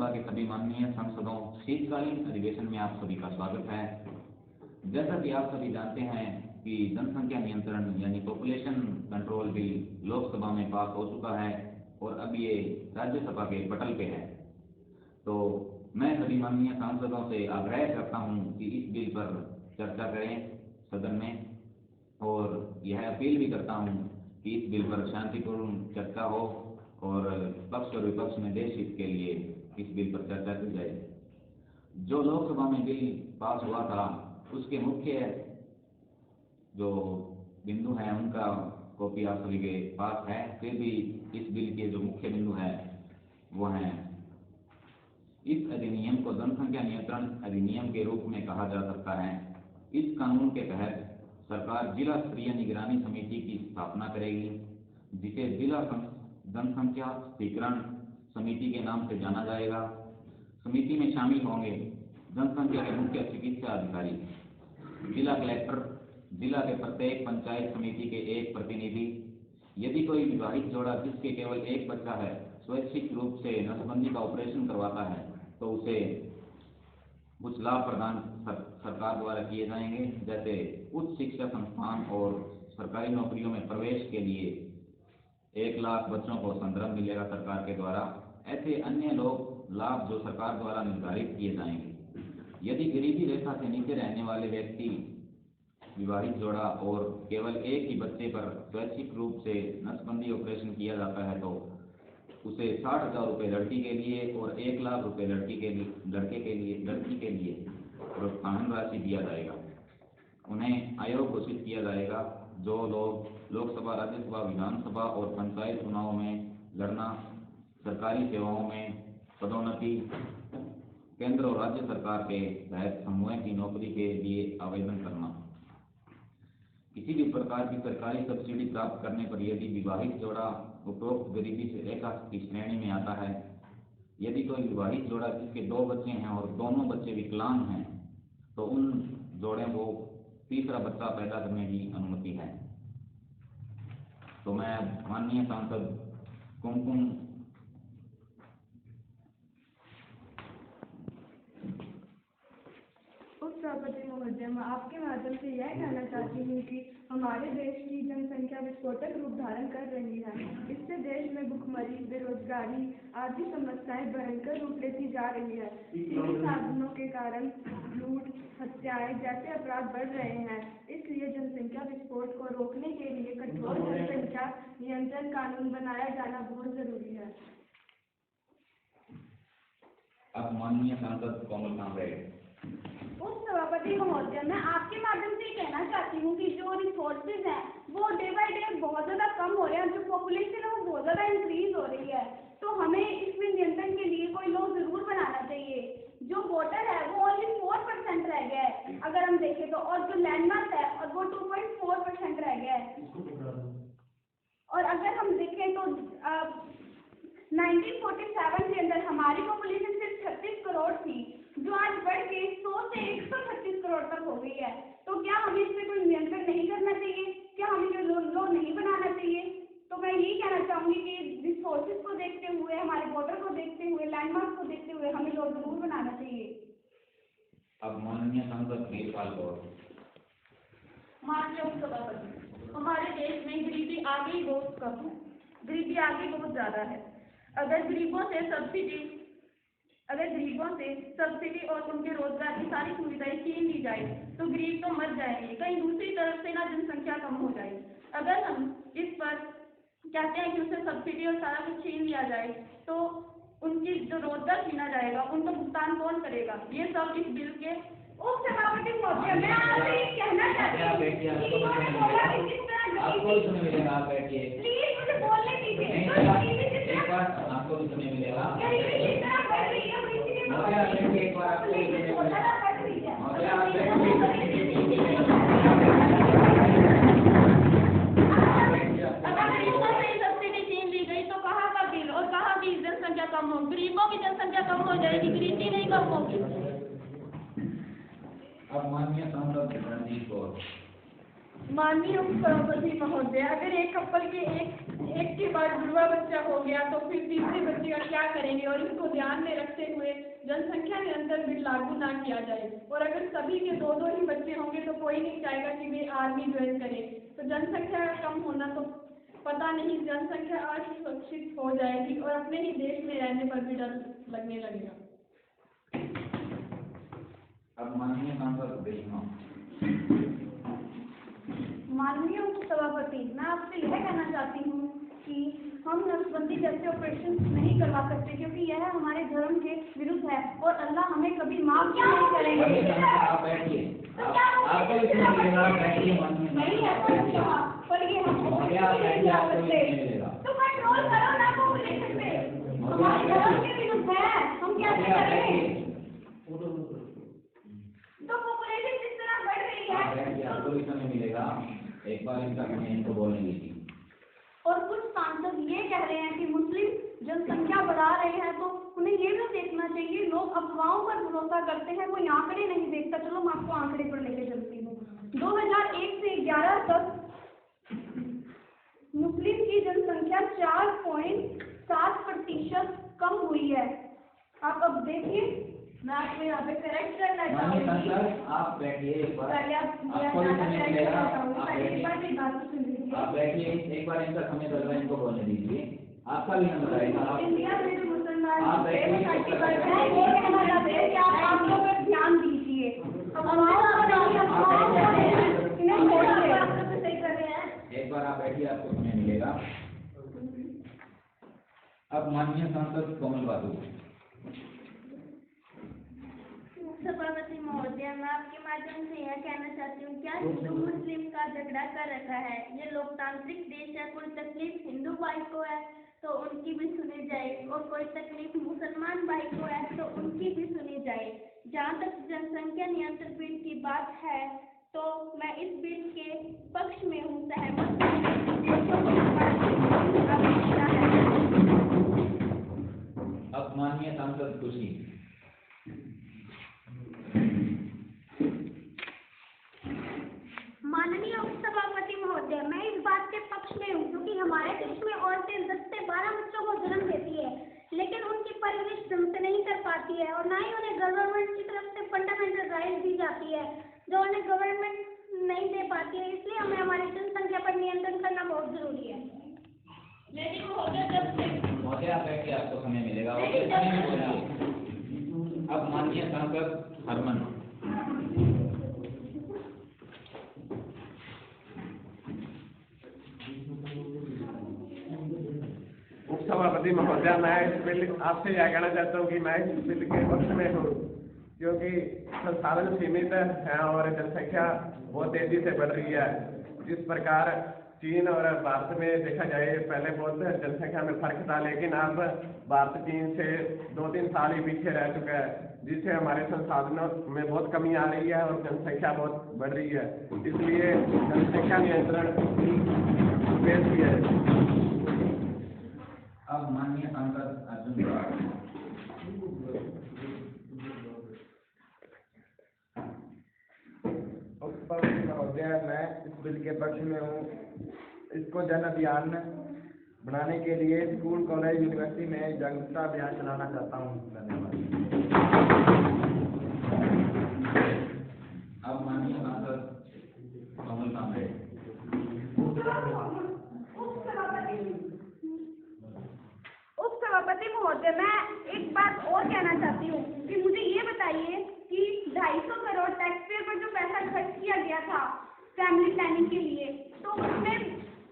राज्यसभा के सभी माननीय सांसदों, शीतकालीन अधिवेशन में आप सभी का स्वागत है। जैसा कि आप सभी जानते हैं कि जनसंख्या नियंत्रण यानी पॉपुलेशन कंट्रोल बिल लोकसभा में पास हो चुका है और अब ये राज्यसभा के पटल पे है। तो मैं सभी माननीय सांसदों से आग्रह करता हूं कि इस बिल पर चर्चा करें सदन में, और यह अपील भी करता हूं कि इस बिल पर शांतिपूर्ण चर्चा हो और पक्ष और विपक्ष में देश हित के लिए इस बिल पर चर्चा की जाए। जो लोकसभा में बिल पास हुआ था उसके मुख्य जो बिंदु हैं उनका कॉपी आप सभी के पास है। फिर भी इस बिल के जो मुख्य बिंदु है वो हैं, इस अधिनियम को जनसंख्या नियंत्रण अधिनियम के रूप में कहा जा सकता है। इस कानून के तहत सरकार जिला स्तरीय निगरानी समिति की स्थापना करेगी, जिसे जिला जनसंख्या स्थिरीकरण समिति के नाम से जाना जाएगा। समिति में शामिल होंगे जनसंख्या के मुख्य चिकित्सा अधिकारी, जिला कलेक्टर, जिला के प्रत्येक पंचायत समिति के एक प्रतिनिधि। यदि कोई विवाहित जोड़ा जिसके केवल एक बच्चा है स्वैच्छिक रूप से नसबंदी का ऑपरेशन करवाता है तो उसे कुछ लाभ प्रदान सरकार द्वारा किए जाएंगे, जैसे उच्च शिक्षा संस्थान और सरकारी नौकरियों में प्रवेश के लिए 1 लाख बच्चों को संदर्भ मिलेगा सरकार के द्वारा। ऐसे अन्य लाभ जो सरकार द्वारा निर्धारित किए जाएंगे। यदि गरीबी रेखा से नीचे रहने वाले व्यक्ति, विवाहित जोड़ा और केवल एक ही बच्चे पर स्वैच्छिक रूप से नसबंदी ऑपरेशन किया जाता है तो उसे 60,000 रुपये लड़की के लिए और 1 लाख रुपये लड़की के लिए प्रोत्साहन राशि दिया जाएगा। उन्हें आयोग घोषित किया जाएगा जो लोग लोकसभा, राज्यसभा, विधानसभा और पंचायत चुनाव में लड़ना, सरकारी सेवाओं में पदोन्नति, केंद्र और राज्य सरकार के तहत समूह की नौकरी के लिए आवेदन करना, किसी भी प्रकार की सरकारी सब्सिडी प्राप्त करने पर यदि विवाहित जोड़ा उपरोक्त गरीबी से रेखा की श्रेणी में आता है, यदि कोई विवाहित जोड़ा जिसके 2 बच्चे हैं और दोनों बच्चे विकलांग हैं तो उन जोड़े को तीसरा बच्चा पैदा करने की अनुमति है। तो मैं माननीय सांसद कुमकुम उपसभापति महोदय, मैं आपके माध्यम से यह कहना चाहती हूँ कि हमारे देश की जनसंख्या विस्फोटक रूप धारण कर रही है। इससे देश में भुखमरी, बेरोजगारी आदि समस्याएं भयंकर रूप लेती जा रही है। इन साधनों के कारण लूट, हत्याएं जैसे अपराध बढ़ रहे हैं। इसलिए जनसंख्या विस्फोट को रोकने के लिए कठोर जनसंख्या नियंत्रण कानून बनाया जाना बहुत जरूरी है। अब माननीय सांसद कोमल कामरे। उपसभापति महोदय, मैं आपके माध्यम से कहना चाहती हूँ कि जो रिसोर्सेज हैं वो डे बाय डे बहुत ज़्यादा कम हो रहे हैं, जो पॉपुलेशन है वो बहुत ज़्यादा इंक्रीज हो रही है। तो हमें इसमें नियंत्रण के लिए कोई लॉ जरूर बनाना चाहिए। जो वोटर है वो ओनली 4% रह गया है अगर हम देखें तो, और जो लैंडमार्क है और वो 2.4% रह गया है। और अगर हम देखें तो 1947 के अंदर हमारी पॉपुलेशन सिर्फ 36 करोड़ थी, जो आज बढ़ के 100 से 136 करोड़ तक हो गई है। तो क्या हमें इस पर कोई नियंत्रण नहीं करना चाहिए? क्या हमें कोई लॉ नहीं बनाना चाहिए? तो मैं यही कहना चाहूंगी कि रिसोर्सेज को देखते हुए, हमारे बॉर्डर को देखते हुए, लैंडमार्क को देखते हुए हमें लॉ जरूर बनाना चाहिए। अब माननीय सांसद प्रियपाल कौर। माननीय उपसभापति, हमारे देश में गरीबी आगे बहुत कम है, गरीबी आगे बहुत ज्यादा है। अगर गरीबों से सब्सिडी और उनके रोजगार की सारी सुविधाएं छीन ली जाए तो गरीब तो मर जाएंगे, कहीं दूसरी तरफ से ना जनसंख्या कम हो जाएगी। अगर हम इस पर कहते हैं कि उसे सब्सिडी और सारा कुछ छीन लिया जाए तो उनकी जो रोजगार छीना जाएगा उनका भुगतान कौन करेगा? ये सब इस बिल के उपसभापति महोदय, मैं आपसे ये कहना चाहती हूँ कि इन्होंने बोला कि जिस तरह आपको भी सुनने मिलेगा, आप बैठिए। प्लीज मुझे बोलने दीजिए। एक बार आपको भी सुनने मिलेगा। सब्सिडी छीन ली गई तो कहाँ का बिल और कहाँ की जनसंख्या कम हो? गरीबों की जनसंख्या कम हो जाएगी, गरीबी नहीं कम होगी। अब माननीय सांसद रणदीप कौर। माननीय उपसभापति महोदय, अगर एक कपल के एक के बाद जुड़वा बच्चा हो गया तो फिर तीसरे बच्चे का क्या करेंगे, और इसको ध्यान में रखते हुए जनसंख्या नियंत्रण बिल लागू ना किया जाए। और अगर सभी के दो दो ही बच्चे होंगे तो कोई नहीं चाहेगा कि वे आर्मी ज्वाइन करें। तो जनसंख्या का कम होना तो पता नहीं, जनसंख्या असुरक्षित हो जाएगी और अपने ही देश में रहने पर भी डर लगने लगेगा। अब माननीय सांसद बेगम। माननीय उपसभापति, मैं आपसे यह कहना चाहती हूँ कि हम नसबंदी जैसे ऑपरेशन नहीं करवा सकते, क्योंकि यह हमारे धर्म के विरुद्ध है और अल्लाह हमें कभी माफ नहीं करेंगे। आप बैठिए, आपको इसमें मिलेगा, बैठिए माननीय नहीं है पर ये हम नहीं जा सकते, तो कंट्रोल करो ना पॉपुलेशन पे, हमारे धर्म के विरुद्ध है, हम क्या करें? तो पॉपुलेशन जिस तरह बढ़ रही है आपको भी समय मिलेगा, एक बार इनका समय इनको बोलने दीजिए। और कुछ सांसद ये कह रहे हैं कि मुस्लिम जनसंख्या बढ़ा रहे हैं, तो उन्हें ये भी देखना चाहिए। लोग अफवाहों पर भरोसा करते हैं, कोई आंकड़े नहीं देखता। चलो मैं आपको आंकड़े पर लेके चलती हूँ। 2001 से 11 तक मुस्लिम की जनसंख्या 4.7% कम हुई है। आप अब देखिए, मैं आपको यहाँ पे करेक्ट करना चाहूँगी। आप बैठिए एक बार, पहले आपको भी समय मिलेगा, आप बैठिए, एक बार इनका समय चल रहा है, इनको बोलने दीजिए, आपका भी नंबर आएगा। इंडिया में जो मुसलमान आप बैठिए, आप लोग ध्यान दीजिए। एक बार आप बैठिए, आपको समय मिलेगा। अब माननीय सांसद कोमल बाबू। सभापति महोदय, मैं आपके माध्यम से यह कहना चाहती हूँ, क्या हिंदू मुस्लिम का झगड़ा कर रखा है? ये लोकतांत्रिक देश है, कोई तकलीफ हिंदू भाई को है तो उनकी भी सुनी जाए, और कोई तकलीफ मुसलमान भाई को है तो उनकी भी सुनी जाए। जहाँ तक जनसंख्या नियंत्रण बिल की बात है तो मैं इस बिल के पक्ष में हूँ, सहमत हूँ। अब माननीय सांसद खुशी। माननीय उपसभापति महोदय, मैं इस बात के पक्ष में हूँ, क्योंकि हमारे देश में औरतें 10 से 12 बच्चों को जन्म देती है, लेकिन उनकी परवरिश ढंग से नहीं कर पाती है, और ना ही उन्हें गवर्नमेंट की तरफ से फंडामेंटल राइट दी जाती है जो उन्हें गवर्नमेंट नहीं दे पाती है। इसलिए हमें हमारी जनसंख्या पर नियंत्रण करना बहुत जरूरी है। लेकिन महोदय, आप बैठिए, आपको समय मिलेगा। अब माननीय सांसद हरमन। उपसभापति महोदय, मैं इस बिल आपसे यह कहना चाहता हूँ कि मैं इस बिल के पक्ष में हूँ, क्योंकि संसाधन सीमित है और जनसंख्या बहुत तेजी से बढ़ रही है। जिस प्रकार चीन और भारत में देखा जाए, पहले बहुत जनसंख्या में फर्क था, लेकिन अब भारत चीन से 2-3 साल ही पीछे रह चुका है, जिससे हमारे संसाधनों में बहुत कमी आ रही है और जनसंख्या बहुत बढ़ रही है। इसलिए जनसंख्या नियंत्रण पेश किया है। अब माननीय सांसद अर्जुन गौड़। उपसभापति महोदय, मैं इस बिल के पक्ष में हूँ। इसको जन अभियान बनाने के लिए स्कूल, कॉलेज, यूनिवर्सिटी में जागरूकता अभियान चलाना चाहता हूँ। धन्यवाद। अब माननीय सांसद कमल कामरे। उपसभापति महोदय, मैं एक बात और कहना चाहती हूँ कि मुझे ये बताइए कि 250 करोड़ टैक्स पेयर पर जो पैसा खर्च किया गया था फैमिली प्लानिंग के लिए, तो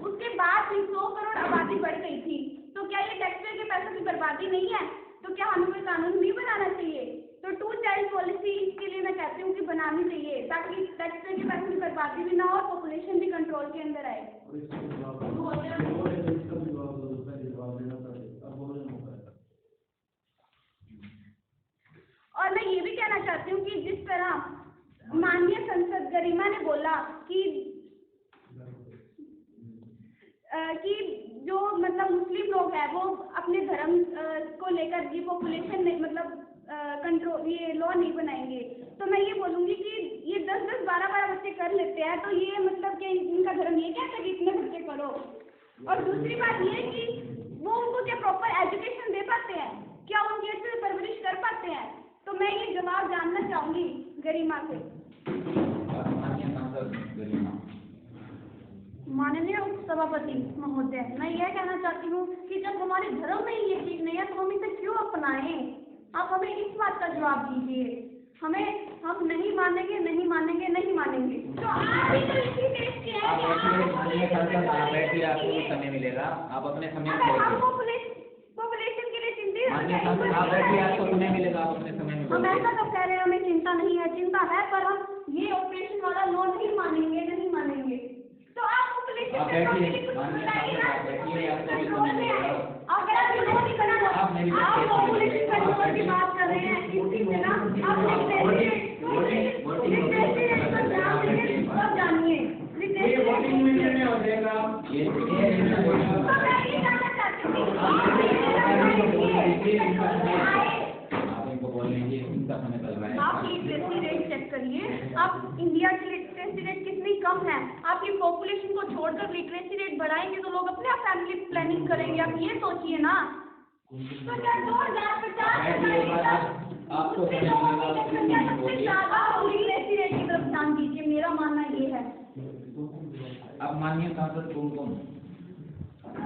उसके बाद भी 100 करोड़ आबादी बढ़ गई थी, तो क्या ये टैक्स पेयर के पैसों की बर्बादी नहीं है? तो क्या हमें कोई कानून नहीं बनाना चाहिए? तो 2 चाइल्ड पॉलिसी के लिए मैं कहती हूँ कि बनानी चाहिए, ताकि टैक्स पेयर के पैसों की बर्बादी भी ना हो और पॉपुलेशन भी कंट्रोल के अंदर आए। और मैं ये भी कहना चाहती हूँ कि जिस तरह माननीय संसद गरिमा ने बोला कि जो मतलब मुस्लिम लोग हैं वो अपने धर्म को लेकर ये पॉपुलेशन मतलब कंट्रोल, ये लॉ नहीं बनाएंगे, तो मैं ये बोलूँगी कि ये 10-10, 12-12 बच्चे कर लेते हैं, तो ये मतलब कि और दूसरी बात ये कि वो उनको क्या प्रॉपर एजुकेशन दे पाते हैं, क्या उनकी अच्छे से परवरिश कर पाते हैं? तो मैं ये जवाब जानना चाहूंगी गरिमा से। माननीय उपसभापति महोदय, मैं यह कहना चाहती हूँ कि जब हमारे धर्म में ये चीज नहीं है तो हम इसे क्यों अपनाएं? आप हमें इस बात का जवाब दीजिए। हम नहीं मानेंगे, नहीं मानेंगे, नहीं मानेंगे। तो आप भी तो इसी देश के हैं। आप बैठिए, आपको समय मिलेगा, आप अपने समय में पॉपुलेशन के लिए चिंतित आप बैठिए, आपको समय मिलेगा, आप अपने समय में हम ऐसा तो कह रहे हैं हमें चिंता नहीं है, चिंता है, पर हम ये ऑपरेशन वाला लॉ नहीं मानेंगे, नहीं मानेंगे। तो आप पॉपुलेशन आप बैठिए, आप बैठिए, आपको भी समय मिलेगा। अगर आप लॉ नहीं बना, आप पॉपुलेशन कंट्रोल की बात कर रहे हैं, इसकी ना आप जानिए हो जाएगा ये आप इनको बोल लीजिए, इनका समय चल रहा है। आप लिटरेसी रेट चेक करिए, आप इंडिया की लिटरेसी रेट कितनी कम है। आप ये पॉपुलेशन को छोड़कर लिटरेसी रेट बढ़ाएंगे तो लोग अपने आप फैमिली प्लानिंग करेंगे। आप ये सोचिए ना। तो क्या 2050 आपको लिटरेसी रेट की तरफ ध्यान दीजिए, मेरा मानना ये है। अब माननीय सांसद कुमकुम,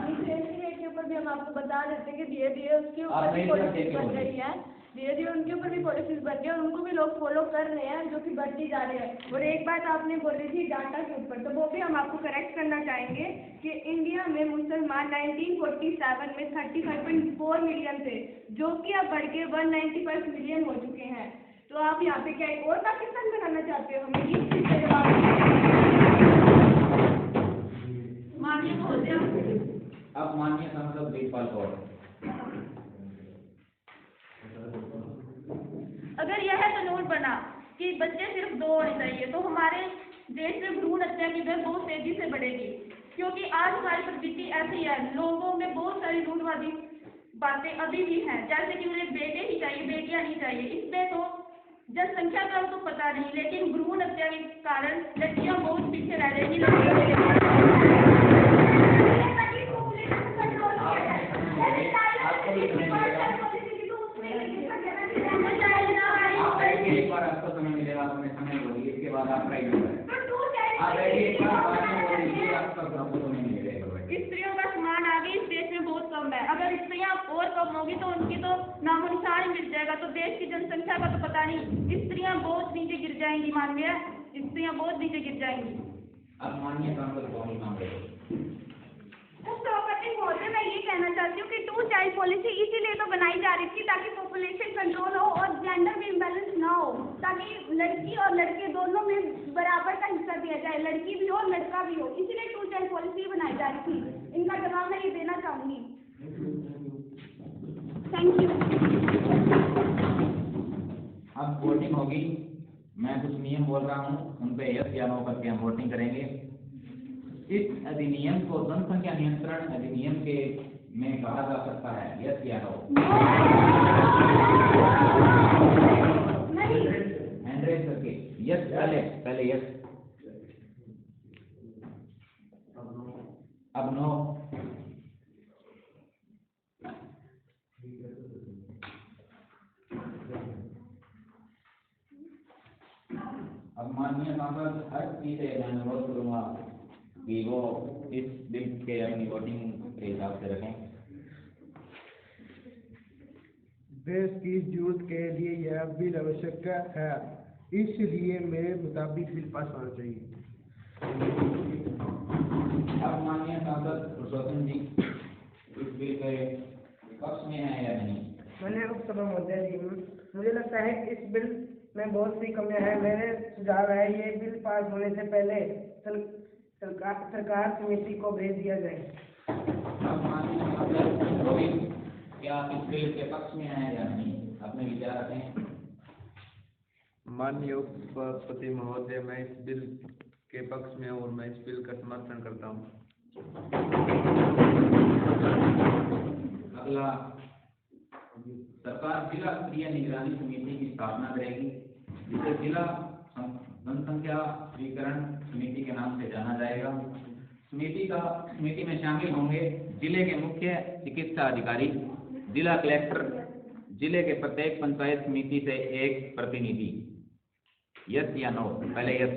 लिटरेसी रेट के ऊपर भी हम आपको बता देते हैं कि धीरे धीरे उसके ऊपर भी नहीं पॉलिसीज बन रही है, धीरे धीरे उनके ऊपर भी पॉलिसीज बन रही है और उनको भी लोग फॉलो कर रहे हैं, जो कि बढ़ती जा रही है। और एक बात आपने बोली थी डाटा के ऊपर, तो वो भी हम आपको करेक्ट करना चाहेंगे कि इंडिया में मुसलमान 1947 में 35.4 मिलियन थे, जो कि अब बढ़ के 195 मिलियन हो चुके हैं। तो आप यहाँ पे क्या एक और पाकिस्तान बनाना चाहते हो? हमें इस चीज का जवाब माननीय महोदय। अब माननीय सांसद देवपाल कौर। अगर यह कानून बना कि बच्चे सिर्फ 2 होने चाहिए तो हमारे देश में भ्रूण हत्या की दर बहुत तेजी से बढ़ेगी, क्योंकि आज हमारी प्रवृत्ति ऐसी है। लोगों में बहुत सारी रूढ़वादी बातें अभी भी हैं, जैसे कि उन्हें बेटे ही चाहिए, बेटियां नहीं चाहिए। इसमें तो जनसंख्या का तो पता नहीं, लेकिन भ्रूण हत्या के कारण लड़कियां बहुत पीछे रह रही एक बार आपको समय मिलेगा, अपने समय बोलिए, इसके बाद आपका ही आपको समय मिलेगा। स्त्रियों का समान आगे इस देश में बहुत कम है। अगर स्त्रियां और कम होगी तो उनकी तो नामो निशान ही मिल जाएगा। तो देश की जनसंख्या का तो पता नहीं, स्त्रियां बहुत नीचे गिर जाएंगी। माननीय, स्त्रियां बहुत नीचे गिर जाएंगी। अब माननीय सांसद कौन मांगे? महोदय, मैं ये कहना चाहती हूँ कि 2 चाइल्ड पॉलिसी इसीलिए तो बनाई जा रही थी ताकि पॉपुलेशन कंट्रोल हो और जेंडर में इम्बैलेंस ना हो, ताकि लड़की और लड़के दोनों में बराबर का हिस्सा दिया जाए, लड़की भी हो लड़का भी हो। इसीलिए 2 चाइल्ड पॉलिसी बनाई जा रही थी। इनका जवाब मैं ये देना चाहूंगी। Thank you. अब वोटिंग होगी। मैं कुछ नियम बोल रहा हूँ, उन पे यस या नो करके हम वोटिंग करेंगे। इस अधिनियम को जनसंख्या नियंत्रण अधिनियम के में कहा जा सकता है, यस या नो? हैंड रेज करके यस, पहले यस, अब नो। अब माननीय सांसद हर चीज से मैं अनुरोध करूंगा कि वो इस बिल के अपनी वोटिंग के हिसाब से रखें। देश की जरूरत के लिए यह बिल आवश्यक है, इसलिए मेरे मुताबिक बिल पास होना चाहिए। अब माननीय सांसद पुरुषोत्तम जी इस बिल के पक्ष में है या नहीं? माननीय उपसभा महोदय जी, मुझे लगता है कि इस बिल में बहुत सी कमियां हैं। मेरे सुझाव है ये बिल पास होने से पहले सरकार समिति को भेज दिया जाए। अब माननीय सांसद गोविंद, क्या आप इस बिल के पक्ष में हैं या नहीं? अपने विचार रखें। माननीय उपसभापति महोदय, मैं इस बिल के पक्ष में हूँ और मैं इस बिल का समर्थन करता हूँ। अगला, सरकार जिला स्तरीय निगरानी समिति की स्थापना करेगी, जिसे जिला जनसंख्या विकरण समिति के नाम से जाना जाएगा। समिति में शामिल होंगे जिले के मुख्य चिकित्सा अधिकारी, जिला कलेक्टर, जिले के प्रत्येक पंचायत समिति से एक प्रतिनिधि। यस या नो? पहले यस।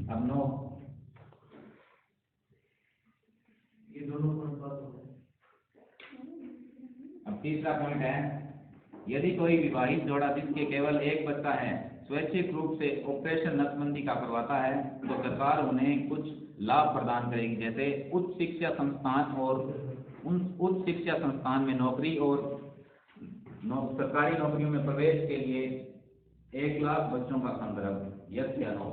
अब नो। ये दोनों पॉइंट बात हो गए। अब तीसरा पॉइंट है, यदि कोई विवाहित जोड़ा जिसके केवल एक बच्चा है स्वैच्छिक रूप से ऑपरेशन नसबंदी का करवाता है तो सरकार उन्हें कुछ लाभ प्रदान करेगी, जैसे उच्च शिक्षा संस्थान और उच्च शिक्षा संस्थान में नौकरी और सरकारी नौकरियों में प्रवेश के लिए 1 लाख बच्चों का संदर्भ। यस या नो?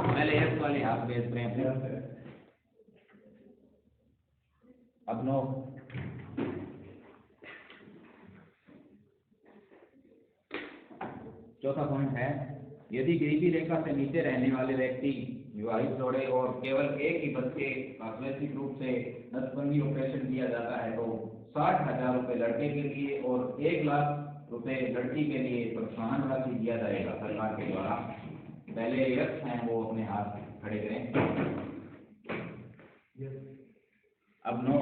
पहले यस वाले हाथ रेज करें। अब नो। चौथा पॉइंट है, यदि गरीबी रेखा से नीचे रहने वाले व्यक्ति, विवाहित जोड़े और केवल एक ही बच्चे का स्वैच्छिक रूप से नसबंदी ऑपरेशन किया जाता है तो 60,000 रुपये लड़के के लिए और 1 लाख रुपए लड़की के लिए प्रोत्साहन राशि दिया जाएगा सरकार के द्वारा। पहले यस हैं वो अपने हाथ खड़े करें। अब नो।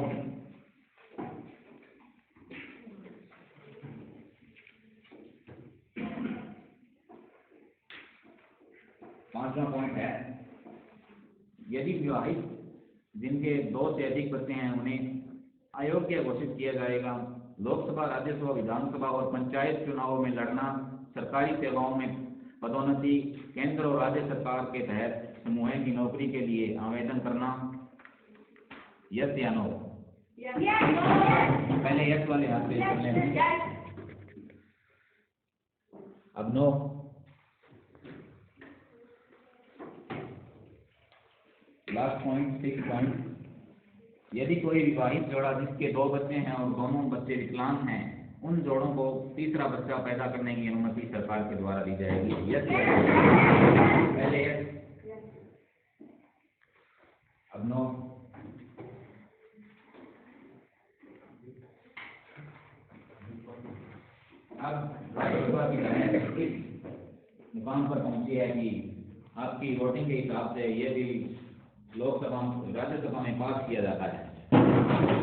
पांचवा पॉइंट है, यदि विवाहित जिनके 2 से अधिक बच्चे हैं उन्हें अयोग्य घोषित किया जाएगा। लोकसभा, राज्यसभा, विधानसभा और पंचायत चुनावों में लड़ना, सरकारी सेवाओं में पदोन्नति, केंद्र और राज्य सरकार के तहत समूह की नौकरी के लिए आवेदन करना। यस या नो? पहले यस वाले हाथ से करने हैं। अब नो। लास्ट पॉइंट, 6 पॉइंट, यदि कोई विवाहित जोड़ा जिसके 2 बच्चे हैं और दोनों बच्चे विकलांग हैं, उन जोड़ों को तीसरा बच्चा पैदा करने की अनुमति सरकार के द्वारा दी जाएगी। यस या नो? पहले यस। अब नो। अब राज्यसभा की जांच इस मुकाम पर पहुंची है कि आपकी वोटिंग के हिसाब से ये भी लोकसभा, राज्यसभा में पास किया जाता है।